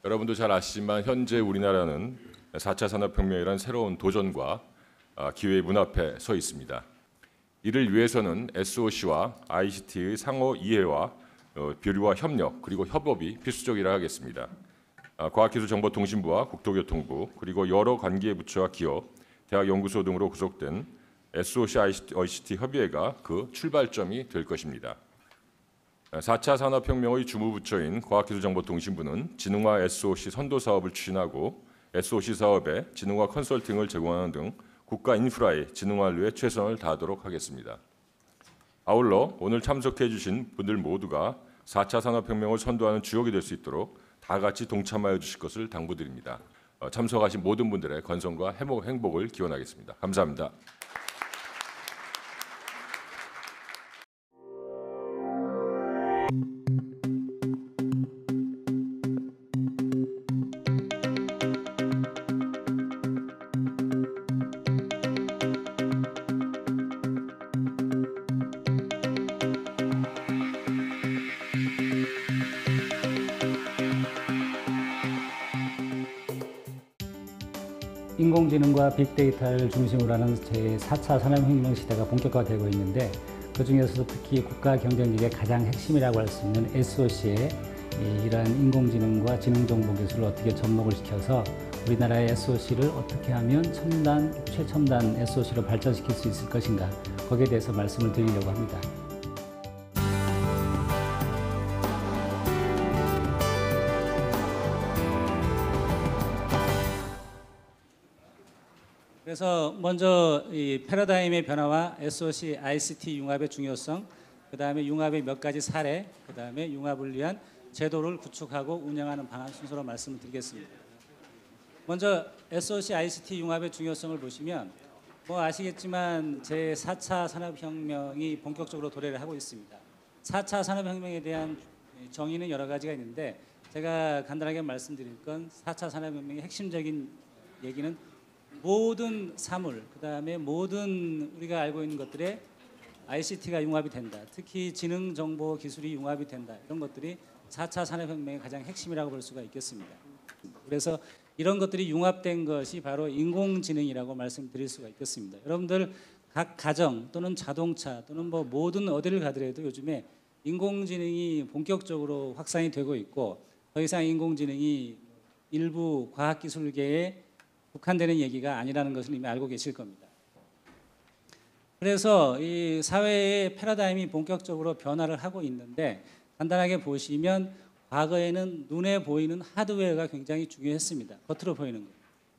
여러분도 잘 아시지만 현재 우리나라는 4차 산업혁명이라는 새로운 도전과 기회의 문 앞에 서 있습니다. 이를 위해서는 SOC와 ICT의 상호 이해와 교류와 협력 그리고 협업이 필수적이라 하겠습니다. 과학기술정보통신부와 국토교통부 그리고 여러 관계 부처와 기업, 대학연구소 등으로 구성된 SOC ICT 협의회가 그 출발점이 될 것입니다. 4차 산업혁명의 주무부처인 과학기술정보통신부는 지능화 SOC 선도사업을 추진하고 SOC 사업에 지능화 컨설팅을 제공하는 등 국가 인프라의 지능화를 위해 최선을 다하도록 하겠습니다. 아울러 오늘 참석해 주신 분들 모두가 4차 산업혁명을 선도하는 주역이 될 수 있도록 다 같이 동참하여 주실 것을 당부드립니다. 참석하신 모든 분들의 건강과 행복을 기원하겠습니다. 감사합니다. 인공지능과 빅데이터를 중심으로 하는 제4차 산업혁명 시대가 본격화되고 있는데 그중에서도 특히 국가 경쟁력의 가장 핵심이라고 할 수 있는 SOC의 이러한 인공지능과 지능정보기술을 어떻게 접목을 시켜서 우리나라의 SOC를 어떻게 하면 최첨단 SOC로 발전시킬 수 있을 것인가 거기에 대해서 말씀을 드리려고 합니다. 그래서 먼저 이 패러다임의 변화와 SOC, ICT 융합의 중요성, 그 다음에 융합의 몇 가지 사례, 그 다음에 융합을 위한 제도를 구축하고 운영하는 방안 순서로 말씀을 드리겠습니다. 먼저 SOC, ICT 융합의 중요성을 보시면 뭐 아시겠지만 제4차 산업혁명이 본격적으로 도래를 하고 있습니다. 4차 산업혁명에 대한 정의는 여러 가지가 있는데 제가 간단하게 말씀드릴 건 4차 산업혁명의 핵심적인 얘기는 모든 사물, 그 다음에 모든 우리가 알고 있는 것들에 ICT가 융합이 된다. 특히 지능정보기술이 융합이 된다. 이런 것들이 4차 산업혁명의 가장 핵심이라고 볼 수가 있겠습니다. 그래서 이런 것들이 융합된 것이 바로 인공지능이라고 말씀드릴 수가 있겠습니다. 여러분들 각 가정 또는 자동차 또는 뭐 모든 어디를 가더라도 요즘에 인공지능이 본격적으로 확산이 되고 있고 더 이상 인공지능이 일부 과학기술계에 국한되는 얘기가 아니라는 것을 이미 알고 계실 겁니다. 그래서 이 사회의 패러다임이 본격적으로 변화를 하고 있는데 간단하게 보시면 과거에는 눈에 보이는 하드웨어가 굉장히 중요했습니다. 겉으로 보이는 것.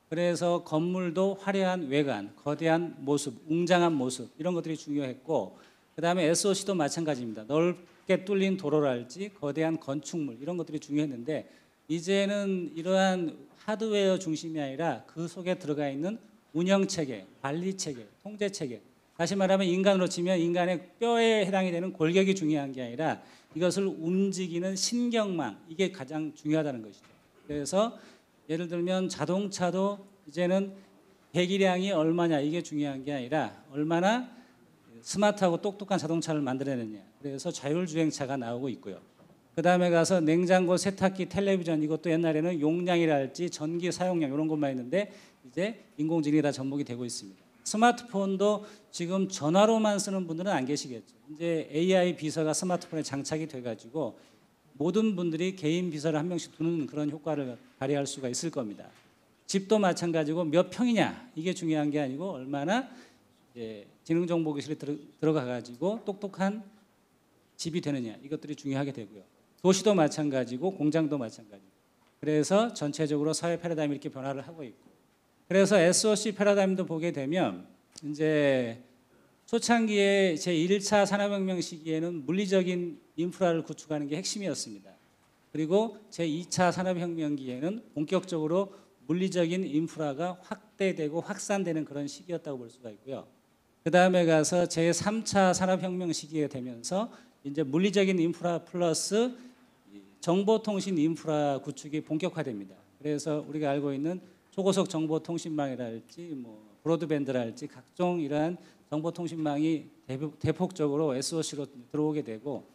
그래서 건물도 화려한 외관, 거대한 모습, 웅장한 모습 이런 것들이 중요했고 그 다음에 SOC도 마찬가지입니다. 넓게 뚫린 도로랄지 거대한 건축물 이런 것들이 중요했는데 이제는 이러한 하드웨어 중심이 아니라 그 속에 들어가 있는 운영체계, 관리체계, 통제체계 다시 말하면 인간으로 치면 인간의 뼈에 해당이 되는 골격이 중요한 게 아니라 이것을 움직이는 신경망 이게 가장 중요하다는 것이죠. 그래서 예를 들면 자동차도 이제는 배기량이 얼마냐 이게 중요한 게 아니라 얼마나 스마트하고 똑똑한 자동차를 만들어내느냐. 그래서 자율주행차가 나오고 있고요. 그 다음에 가서 냉장고, 세탁기, 텔레비전 이것도 옛날에는 용량이랄지 전기 사용량 이런 것만 있는데 이제 인공지능이 다 접목이 되고 있습니다. 스마트폰도 지금 전화로만 쓰는 분들은 안 계시겠죠. 이제 AI 비서가 스마트폰에 장착이 돼가지고 모든 분들이 개인 비서를 한 명씩 두는 그런 효과를 발휘할 수가 있을 겁니다. 집도 마찬가지고 몇 평이냐 이게 중요한 게 아니고 얼마나 지능정보기술이 들어가가지고 똑똑한 집이 되느냐 이것들이 중요하게 되고요. 도시도 마찬가지고 공장도 마찬가지고 그래서 전체적으로 사회 패러다임이 이렇게 변화를 하고 있고 그래서 SOC 패러다임도 보게 되면 이제 초창기에 제1차 산업혁명 시기에는 물리적인 인프라를 구축하는 게 핵심이었습니다. 그리고 제2차 산업혁명기에는 본격적으로 물리적인 인프라가 확대되고 확산되는 그런 시기였다고 볼 수가 있고요. 그 다음에 가서 제3차 산업혁명 시기에 되면서 이제 물리적인 인프라 플러스 정보통신 인프라 구축이 본격화됩니다. 그래서 우리가 알고 있는 초고속 정보통신망이랄지 뭐 브로드밴드랄지 각종 이러한 정보통신망이 대폭적으로 SOC로 들어오게 되고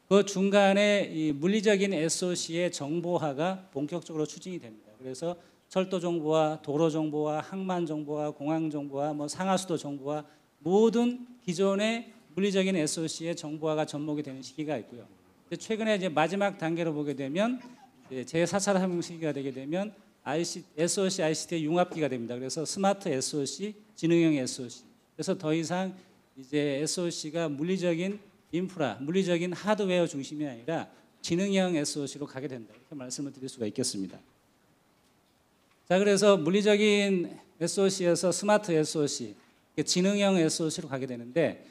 그 중간에 이 물리적인 SOC의 정보화가 본격적으로 추진이 됩니다. 그래서 철도 정보화, 도로 정보화, 항만 정보화, 공항 정보화, 뭐 상하수도 정보화 모든 기존의 물리적인 SOC의 정보화가 접목이 되는 시기가 있고요. 최근에 이제 마지막 단계로 보게 되면 제4차 산업 시기가 되게 되면 SOC, ICT의 융합기가 됩니다. 그래서 스마트 SOC, 지능형 SOC. 그래서 더 이상 이제 SOC가 물리적인 인프라, 물리적인 하드웨어 중심이 아니라 지능형 SOC로 가게 된다. 이렇게 말씀을 드릴 수가 있겠습니다. 자, 그래서 물리적인 SOC에서 스마트 SOC, 지능형 SOC로 가게 되는데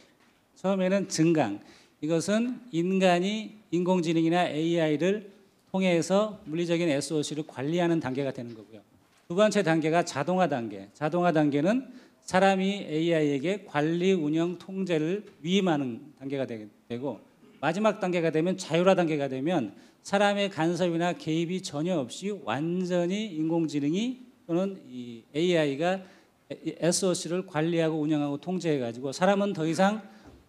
처음에는 증강. 이것은 인간이 인공지능이나 AI를 통해서 물리적인 SOC를 관리하는 단계가 되는 거고요. 두 번째 단계가 자동화 단계. 자동화 단계는 사람이 AI에게 관리, 운영, 통제를 위임하는 단계가 되고 마지막 단계가 되면 자율화 단계가 되면 사람의 간섭이나 개입이 전혀 없이 완전히 인공지능이 또는 이 AI가 SOC를 관리하고 운영하고 통제해가지고 사람은 더 이상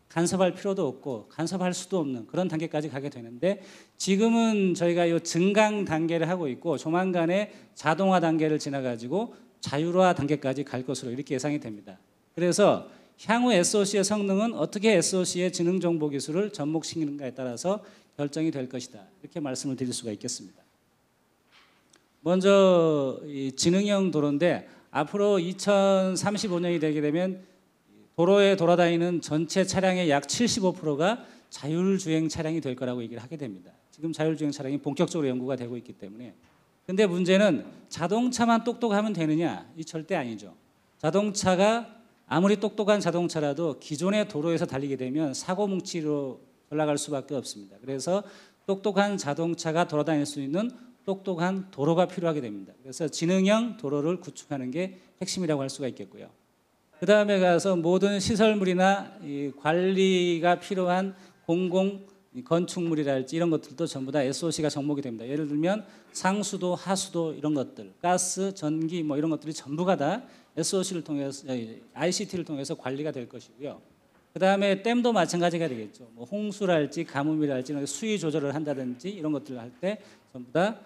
간섭할 필요도 없고 간섭할 수도 없는 그런 단계까지 가게 되는데 지금은 저희가 이 증강 단계를 하고 있고 조만간에 자동화 단계를 지나가지고 자율화 단계까지 갈 것으로 이렇게 예상이 됩니다. 그래서 향후 SOC의 성능은 어떻게 SOC의 지능 정보 기술을 접목시키는가에 따라서 결정이 될 것이다. 이렇게 말씀을 드릴 수가 있겠습니다. 먼저 이 지능형 도로인데 앞으로 2035년이 되게 되면 도로에 돌아다니는 전체 차량의 약 75%가 자율주행 차량이 될 거라고 얘기를 하게 됩니다. 지금 자율주행 차량이 본격적으로 연구가 되고 있기 때문에. 근데 문제는 자동차만 똑똑하면 되느냐? 이 절대 아니죠. 자동차가 아무리 똑똑한 자동차라도 기존의 도로에서 달리게 되면 사고 뭉치로 올라갈 수밖에 없습니다. 그래서 똑똑한 자동차가 돌아다닐 수 있는 똑똑한 도로가 필요하게 됩니다. 그래서 지능형 도로를 구축하는 게 핵심이라고 할 수가 있겠고요. 그 다음에 가서 모든 시설물이나 이 관리가 필요한 공공 건축물이랄지 이런 것들도 전부 다 SOC가 접목이 됩니다. 예를 들면 상수도, 하수도 이런 것들, 가스, 전기 뭐 이런 것들이 전부가 다 SOC를 통해서 ICT를 통해서 관리가 될 것이고요. 그 다음에 댐도 마찬가지가 되겠죠. 뭐 홍수랄지 가뭄이랄지 수위 조절을 한다든지 이런 것들을 할 때 전부 다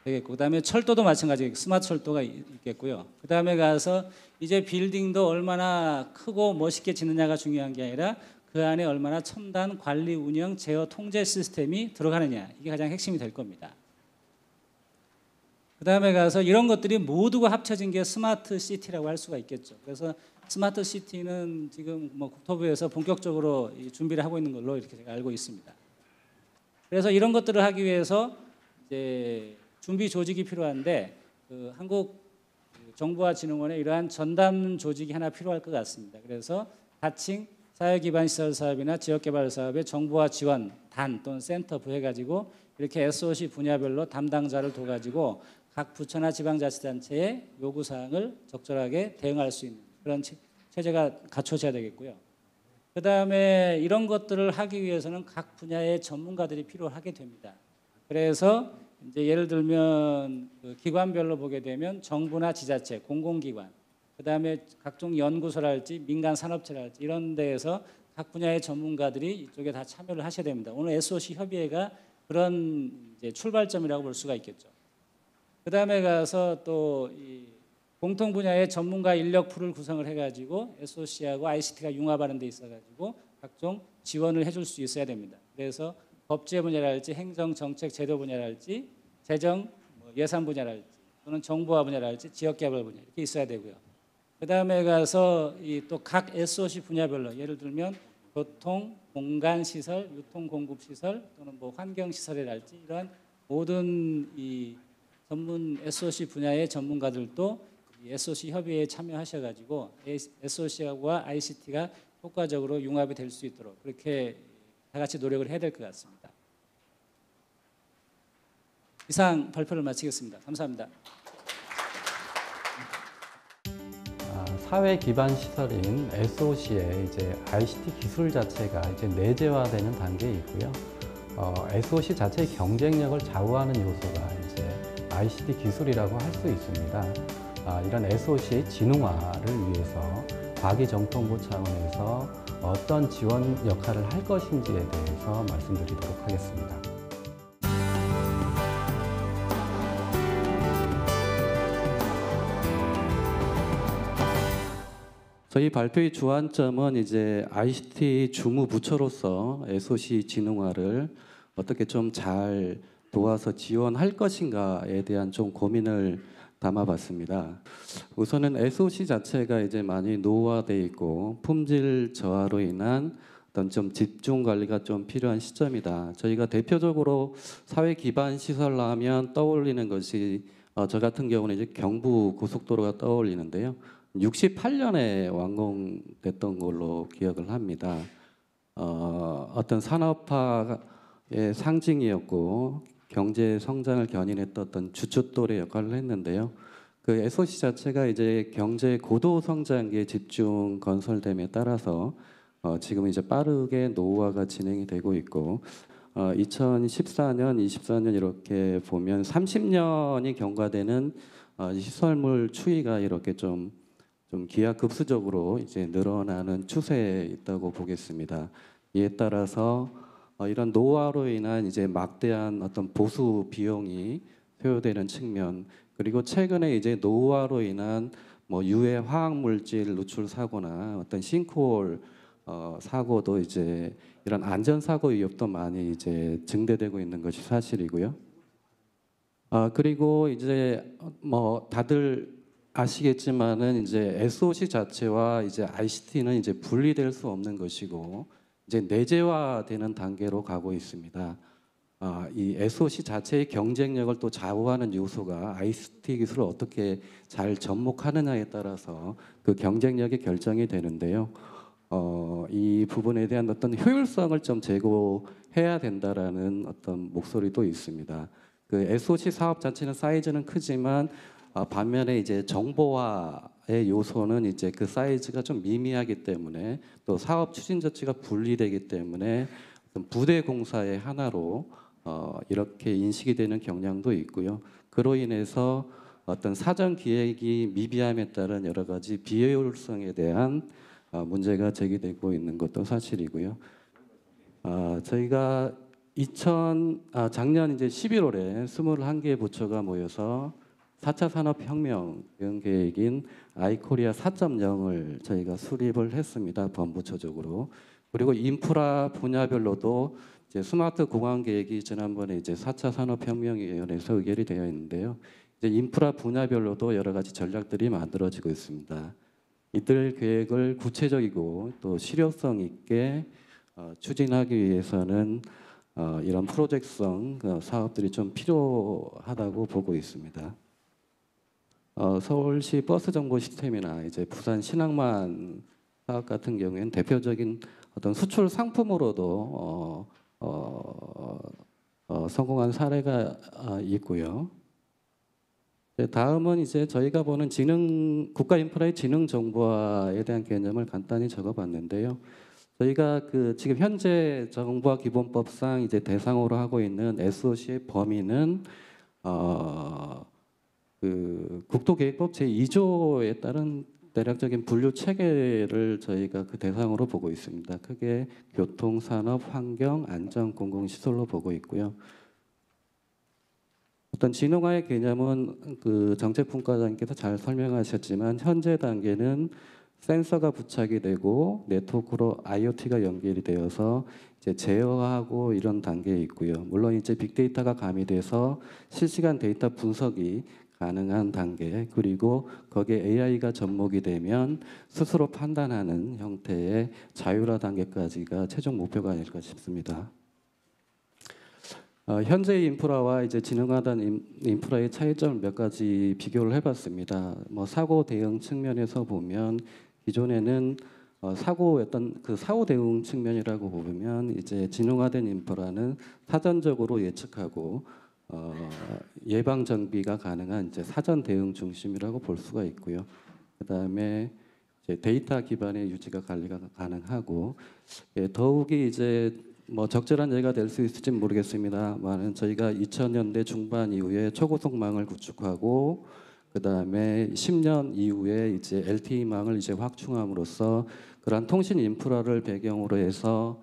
되겠고, 그 다음에 철도도 마찬가지 스마트 철도가 있겠고요. 그 다음에 가서 이제 빌딩도 얼마나 크고 멋있게 짓느냐가 중요한 게 아니라 그 안에 얼마나 첨단 관리, 운영, 제어, 통제 시스템이 들어가느냐 이게 가장 핵심이 될 겁니다. 그 다음에 가서 이런 것들이 모두가 합쳐진 게 스마트 시티라고 할 수가 있겠죠. 그래서 스마트 시티는 지금 뭐 국토부에서 본격적으로 준비를 하고 있는 걸로 이렇게 제가 알고 있습니다. 그래서 이런 것들을 하기 위해서 이제 준비 조직이 필요한데 그 한국정보화진흥원에 이러한 전담 조직이 하나 필요할 것 같습니다. 그래서 하층 사회기반시설 사업이나 지역개발 사업의 정보화 지원 단 또는 센터 부해가지고 이렇게 SOC 분야별로 담당자를 둬가지고 각 부처나 지방자치단체의 요구사항을 적절하게 대응할 수 있는 그런 체제가 갖춰져야 되겠고요. 그 다음에 이런 것들을 하기 위해서는 각 분야의 전문가들이 필요하게 됩니다. 그래서 이제 예를 들면 그 기관별로 보게 되면 정부나 지자체, 공공기관, 그 다음에 각종 연구소랄지 민간 산업체랄지 이런 데에서 각 분야의 전문가들이 이쪽에 다 참여를 하셔야 됩니다. 오늘 SOC 협의회가 그런 이제 출발점이라고 볼 수가 있겠죠. 그 다음에 가서 또 이 공통 분야의 전문가 인력 풀을 구성을 해가지고 SOC하고 ICT가 융합하는 데 있어가지고 각종 지원을 해줄 수 있어야 됩니다. 그래서 법제 분야랄지 행정 정책 제도 분야랄지 재정 예산 분야랄지 또는 정보화 분야랄지 지역개발 분야 이렇게 있어야 되고요. 그 다음에 가서 또 각 SOC 분야별로 예를 들면 교통, 공간 시설, 유통 공급 시설 또는 뭐 환경 시설이랄지 이러한 모든 이 전문 SOC 분야의 전문가들도 이 SOC 협의회에 참여하셔가지고 SOC와 ICT가 효과적으로 융합이 될 수 있도록 그렇게 다 같이 노력을 해야 될 것 같습니다. 이상 발표를 마치겠습니다. 감사합니다. 사회 기반 시설인 SOC의 이제 ICT 기술 자체가 이제 내재화되는 단계에 있고요. SOC 자체의 경쟁력을 좌우하는 요소가 이제 ICT 기술이라고 할 수 있습니다. 이런 SOC의 지능화를 위해서 과기정통부 차원에서 어떤 지원 역할을 할 것인지에 대해서 말씀드리도록 하겠습니다. 저희 발표의 주안점은 이제 ICT 주무부처로서 SOC 진흥화를 어떻게 좀 잘 도와서 지원할 것인가에 대한 좀 고민을 담아봤습니다. 우선은 SOC 자체가 이제 많이 노후화돼 있고 품질 저하로 인한 어떤 좀 집중 관리가 좀 필요한 시점이다. 저희가 대표적으로 사회 기반 시설 하면 떠올리는 것이 저 같은 경우는 이제 경부 고속도로가 떠올리는데요. 68년에 완공됐던 걸로 기억을 합니다. 어떤 산업화의 상징이었고 경제 성장을 견인했던 어떤 주춧돌의 역할을 했는데요. 그 SOC 자체가 이제 경제 고도 성장기에 집중 건설됨에 따라서 지금 이제 빠르게 노후화가 진행이 되고 있고 2014년, 24년 이렇게 보면 30년이 경과되는 시설물 추이가 이렇게 좀 기하급수적으로 이제 늘어나는 추세에 있다고 보겠습니다. 이에 따라서 이런 노화로 인한 이제 막대한 어떤 보수 비용이 소요되는 측면, 그리고 최근에 이제 노화로 인한 뭐 유해 화학 물질 누출 사고나 어떤 싱크홀 사고도 이제 이런 안전 사고 위협도 많이 이제 증대되고 있는 것이 사실이고요. 그리고 이제 뭐 다들 아시겠지만은 이제 SOC 자체와 이제 ICT는 이제 분리될 수 없는 것이고 이제 내재화되는 단계로 가고 있습니다. 이 SOC 자체의 경쟁력을 또 좌우하는 요소가 ICT 기술을 어떻게 잘 접목하느냐에 따라서 그 경쟁력이 결정이 되는데요. 이 부분에 대한 어떤 효율성을 좀 제고해야 된다라는 어떤 목소리도 있습니다. 그 SOC 사업 자체는 사이즈는 크지만 반면에 이제 정보화의 요소는 이제 그 사이즈가 좀 미미하기 때문에 또 사업 추진 자체가 분리되기 때문에 부대 공사의 하나로 이렇게 인식이 되는 경향도 있고요. 그로 인해서 어떤 사전 기획이 미비함에 따른 여러 가지 비효율성에 대한 문제가 제기되고 있는 것도 사실이고요. 저희가 작년 이제 11월에 21개 부처가 모여서 4차 산업혁명 대응 계획인 아이코리아 4.0을 저희가 수립을 했습니다. 본부처적으로. 그리고 인프라 분야별로도 이제 스마트 공항 계획이 지난번에 이제 4차 산업혁명위원회에서 의결이 되어 있는데요. 이제 인프라 분야별로도 여러 가지 전략들이 만들어지고 있습니다. 이들 계획을 구체적이고 또 실효성 있게 추진하기 위해서는 이런 프로젝트성 사업들이 좀 필요하다고 보고 있습니다. 서울시 버스 정보 시스템이나 이제 부산 신항만 사업 같은 경우에는 대표적인 어떤 수출 상품으로도 성공한 사례가 있고요. 다음은 이제 저희가 보는 국가 인프라의 지능 정보화에 대한 개념을 간단히 적어봤는데요. 저희가 그 지금 현재 정보화 기본법상 이제 대상으로 하고 있는 SOC의 범위는 그 국토계획법 제2조에 따른 대략적인 분류 체계를 저희가 그 대상으로 보고 있습니다. 크게 교통, 산업, 환경, 안전, 공공시설로 보고 있고요. 어떤 진흥화의 개념은 그 정책분과장님께서 잘 설명하셨지만 현재 단계는 센서가 부착이 되고 네트워크로 IoT가 연결이 되어서 이제 제어하고 이런 단계에 있고요. 물론 이제 빅데이터가 가미돼서 실시간 데이터 분석이 가능한 단계, 그리고 거기에 AI가 접목이 되면 스스로 판단하는 형태의 자율화 단계까지가 최종 목표가 아닐까 싶습니다. 현재의 인프라와 이제 진흥화된 인프라의 차이점을 몇 가지 비교를 해봤습니다. 뭐 사고 대응 측면에서 보면 기존에는 사고였던 그 사고 대응 측면이라고 보면 이제 진흥화된 인프라는 사전적으로 예측하고 예방 정비가 가능한 이제 사전 대응 중심이라고 볼 수가 있고요. 그다음에 이제 데이터 기반의 유지가 관리가 가능하고 더욱이 이제 뭐 적절한 예가 될 수 있을지 모르겠습니다만 저희가 2000년대 중반 이후에 초고속망을 구축하고 그다음에 10년 이후에 이제 LTE망을 이제 확충함으로써 그러한 통신 인프라를 배경으로 해서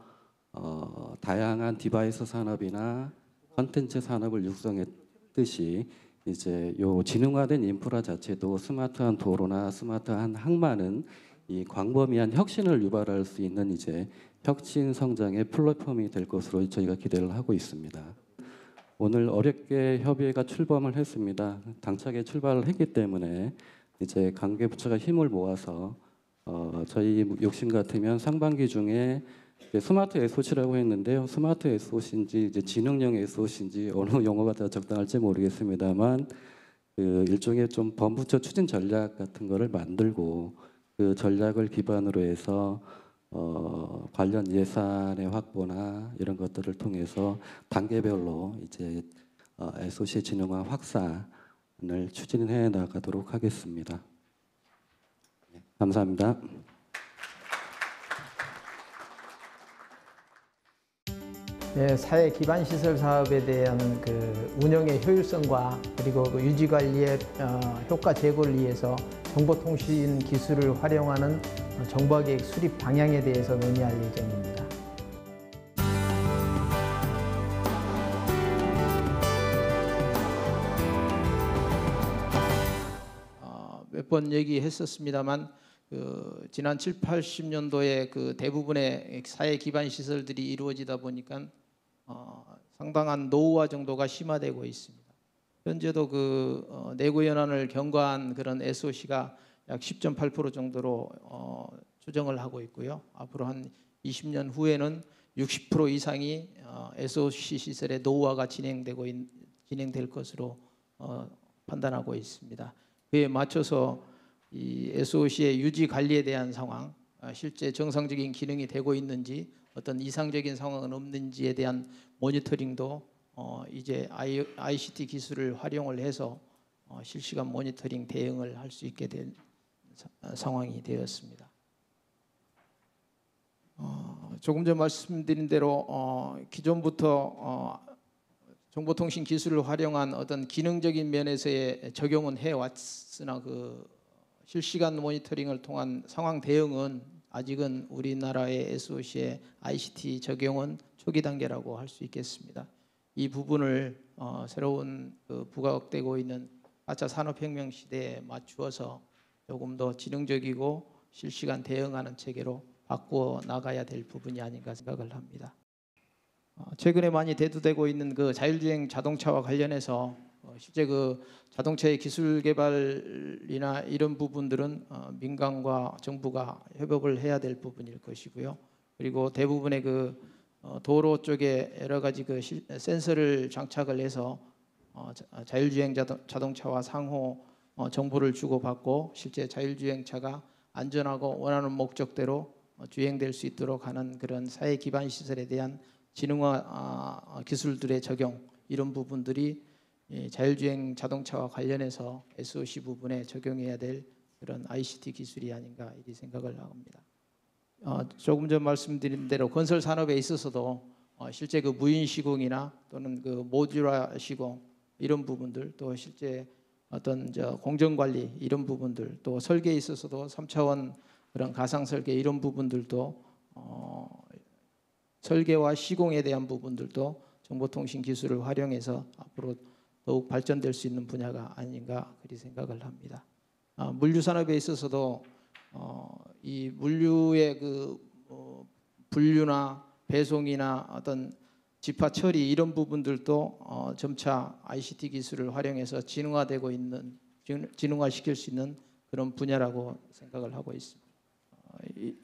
다양한 디바이스 산업이나 컨텐츠 산업을 육성했듯이 이제 요 지능화된 인프라 자체도 스마트한 도로나 스마트한 항만은 이 광범위한 혁신을 유발할 수 있는 이제 혁신 성장의 플랫폼이 될 것으로 저희가 기대를 하고 있습니다. 오늘 어렵게 협의회가 출범을 했습니다. 당차게 출발을 했기 때문에 이제 관계 부처가 힘을 모아서 저희 욕심 같으면 상반기 중에 스마트 SOC라고 했는데요. 스마트 SOC인지 이제 지능형 SOC인지 어느 용어가 더 적당할지 모르겠습니다만 그 일종의 좀 범부처 추진 전략 같은 거를 만들고 그 전략을 기반으로 해서 관련 예산의 확보나 이런 것들을 통해서 단계별로 이제 SOC 진흥화 확산을 추진해 나가도록 하겠습니다. 네, 감사합니다. 네, 사회 기반 시설 사업에 대한 그 운영의 효율성과 그리고 그 유지 관리의 효과 제고를 위해서 정보통신 기술을 활용하는 정보화계획 수립 방향에 대해서 논의할 예정입니다. 몇 번 얘기했었습니다만 지난 7, 80년도에 그 대부분의 사회 기반 시설들이 이루어지다 보니까 상당한 노후화 정도가 심화되고 있습니다. 현재도 그 내구 연한을 경과한 그런 SOC가 약 10.8% 정도로 추정을 하고 있고요. 앞으로 한 20년 후에는 60% 이상이 SOC 시설의 노후화가 진행될 것으로 판단하고 있습니다. 그에 맞춰서 이 SOC의 유지 관리에 대한 상황, 실제 정상적인 기능이 되고 있는지 어떤 이상적인 상황은 없는지에 대한 모니터링도 이제 ICT 기술을 활용을 해서 실시간 모니터링 대응을 할 수 있게 된 상황이 되었습니다. 조금 전 말씀드린 대로 기존부터 정보통신 기술을 활용한 어떤 기능적인 면에서의 적용은 해왔으나 그 실시간 모니터링을 통한 상황 대응은 아직은 우리나라의 SOC의 ICT 적용은 초기 단계라고 할 수 있겠습니다. 이 부분을 새로운 부각되고 있는 4차 산업혁명 시대에 맞추어서 조금 더 지능적이고 실시간 대응하는 체계로 바꾸어 나가야 될 부분이 아닌가 생각을 합니다. 최근에 많이 대두되고 있는 그 자율주행 자동차와 관련해서 실제 그 자동차의 기술 개발이나 이런 부분들은 민간과 정부가 협업을 해야 될 부분일 것이고요. 그리고 대부분의 그 도로 쪽에 여러 가지 그 센서를 장착을 해서 자율주행 자동차와 상호 정보를 주고받고 실제 자율주행차가 안전하고 원하는 목적대로 주행될 수 있도록 하는 그런 사회 기반 시설에 대한 지능화 기술들의 적용, 이런 부분들이 자율주행 자동차와 관련해서 SOC 부분에 적용해야 될 그런 ICT 기술이 아닌가 이렇게 생각을 합니다. 조금 전 말씀드린 대로 건설 산업에 있어서도 실제 그 무인 시공이나 또는 그 모듈화 시공 이런 부분들, 또 실제 어떤 공정 관리 이런 부분들, 또 설계에 있어서도 3차원 그런 가상 설계 이런 부분들도 설계와 시공에 대한 부분들도 정보통신 기술을 활용해서 앞으로 더욱 발전될 수 있는 분야가 아닌가 그리 생각을 합니다. 물류 산업에 있어서도 이 물류의 그 분류나 배송이나 어떤 집화 처리 이런 부분들도 점차 ICT 기술을 활용해서 진흥화시킬 수 있는 그런 분야라고 생각을 하고 있습니다.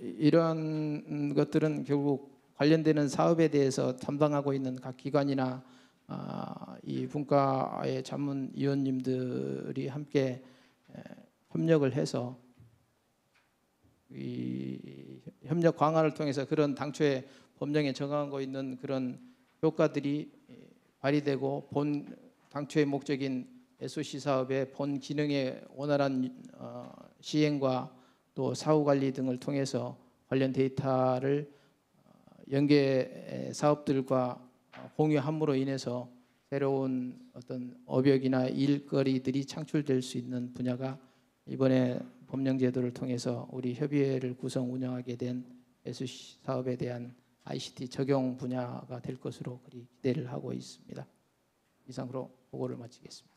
이러한 것들은 결국 관련되는 사업에 대해서 담당하고 있는 각 기관이나 이 분과의 자문위원님들이 함께 협력을 해서 이 협력 강화를 통해서 그런 당초에 법령에 정하고 있는 그런 효과들이 발휘되고 본 당초의 목적인 SOC 사업의 본 기능의 원활한 시행과 또 사후 관리 등을 통해서 관련 데이터를 연계 사업들과 공유함으로 인해서 새로운 어떤 업역이나 일거리들이 창출될 수 있는 분야가 이번에 법령제도를 통해서 우리 협의회를 구성 운영하게 된 SOC 사업에 대한 ICT 적용 분야가 될 것으로 그리 기대를 하고 있습니다. 이상으로 보고를 마치겠습니다.